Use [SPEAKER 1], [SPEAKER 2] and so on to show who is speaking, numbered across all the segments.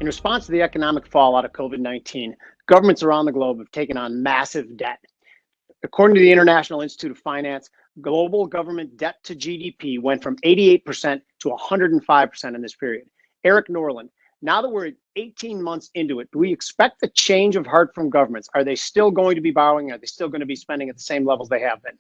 [SPEAKER 1] In response to the economic fallout of COVID-19, governments around the globe have taken on massive debt. According to the International Institute of Finance, global government debt to GDP went from 88% to 105% in this period. Eric Norland, now that we're 18 months into it, do we expect a change of heart from governments? Are they still going to be borrowing? Are they still going to be spending at the same levels they have been?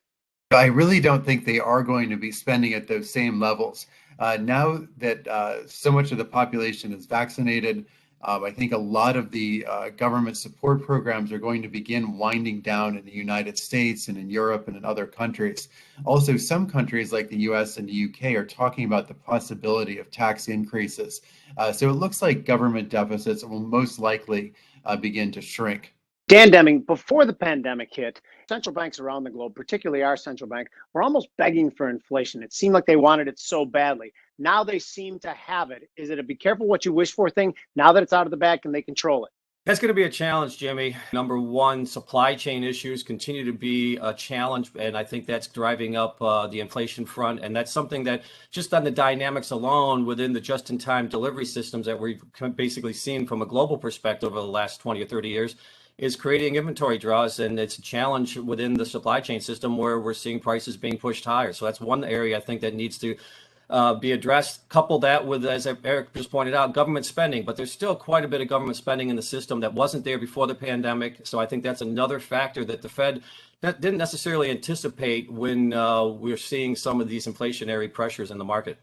[SPEAKER 2] I really don't think they are going to be spending at those same levels. Now that so much of the population is vaccinated, I think a lot of the government support programs are going to begin winding down in the United States and in Europe and in other countries. Also, some countries like the US and the UK are talking about the possibility of tax increases. So it looks like government deficits will most likely begin to shrink.
[SPEAKER 1] Dan Deming, before the pandemic hit, central banks around the globe, particularly our central bank, were almost begging for inflation. It seemed like they wanted it so badly. Now they seem to have it. Is it a be careful what you wish for thing? Now that it's out of the bag, can they control it?
[SPEAKER 3] That's going to be a challenge, Jimmy. Number one, supply chain issues continue to be a challenge, and I think that's driving up the inflation front. And that's something that just on the dynamics alone within the just-in-time delivery systems that we've basically seen from a global perspective over the last 20 or 30 years is creating inventory draws, and it's a challenge within the supply chain system where we're seeing prices being pushed higher. So that's one area I think that needs to be addressed. Couple that with, as Eric just pointed out, government spending, but there's still quite a bit of government spending in the system that wasn't there before the pandemic. So I think that's another factor that the Fed didn't necessarily anticipate when we're seeing some of these inflationary pressures in the market.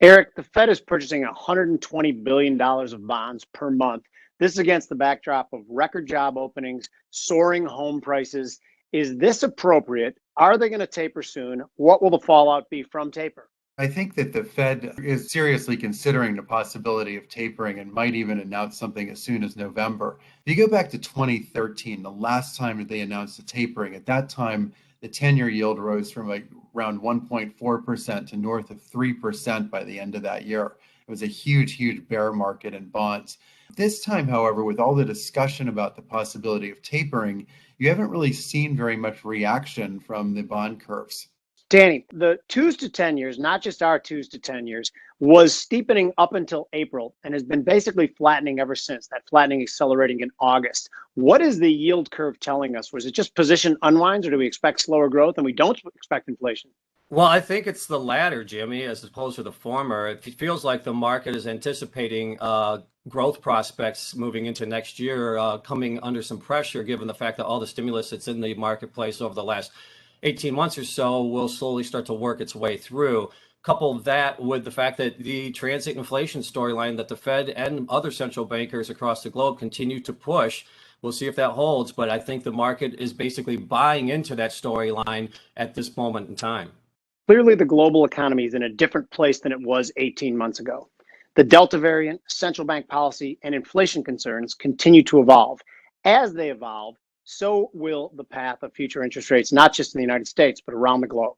[SPEAKER 1] Eric, the Fed is purchasing $120 billion of bonds per month. This is against the backdrop of record job openings, soaring home prices. Is this appropriate? Are they going to taper soon? What will the fallout be from taper?
[SPEAKER 2] I think that the Fed is seriously considering the possibility of tapering and might even announce something as soon as November. If you go back to 2013, the last time that they announced the tapering, at that time, the 10-year yield rose from around 1.4% to north of 3% by the end of that year. It was a huge bear market in bonds. This time, however, with all the discussion about the possibility of tapering, you haven't really seen very much reaction from the bond curves.
[SPEAKER 1] Danny, the 2s to 10 years, not just our 2s to 10 years, was steepening up until April and has been basically flattening ever since, that flattening accelerating in August. What is the yield curve telling us? Was it just position unwinds, or do we expect slower growth and we don't expect inflation?
[SPEAKER 3] Well, I think it's the latter, Jimmy, as opposed to the former. It feels like the market is anticipating growth prospects moving into next year coming under some pressure, given the fact that all the stimulus that's in the marketplace over the last 18 months or so will slowly start to work its way through. Couple that with the fact that the transient inflation storyline that the Fed and other central bankers across the globe continue to push. We'll see if that holds, but I think the market is basically buying into that storyline at this moment in time.
[SPEAKER 1] Clearly, the global economy is in a different place than it was 18 months ago. The Delta variant, central bank policy, and inflation concerns continue to evolve. As they evolve, so will the path of future interest rates, not just in the United States, but around the globe.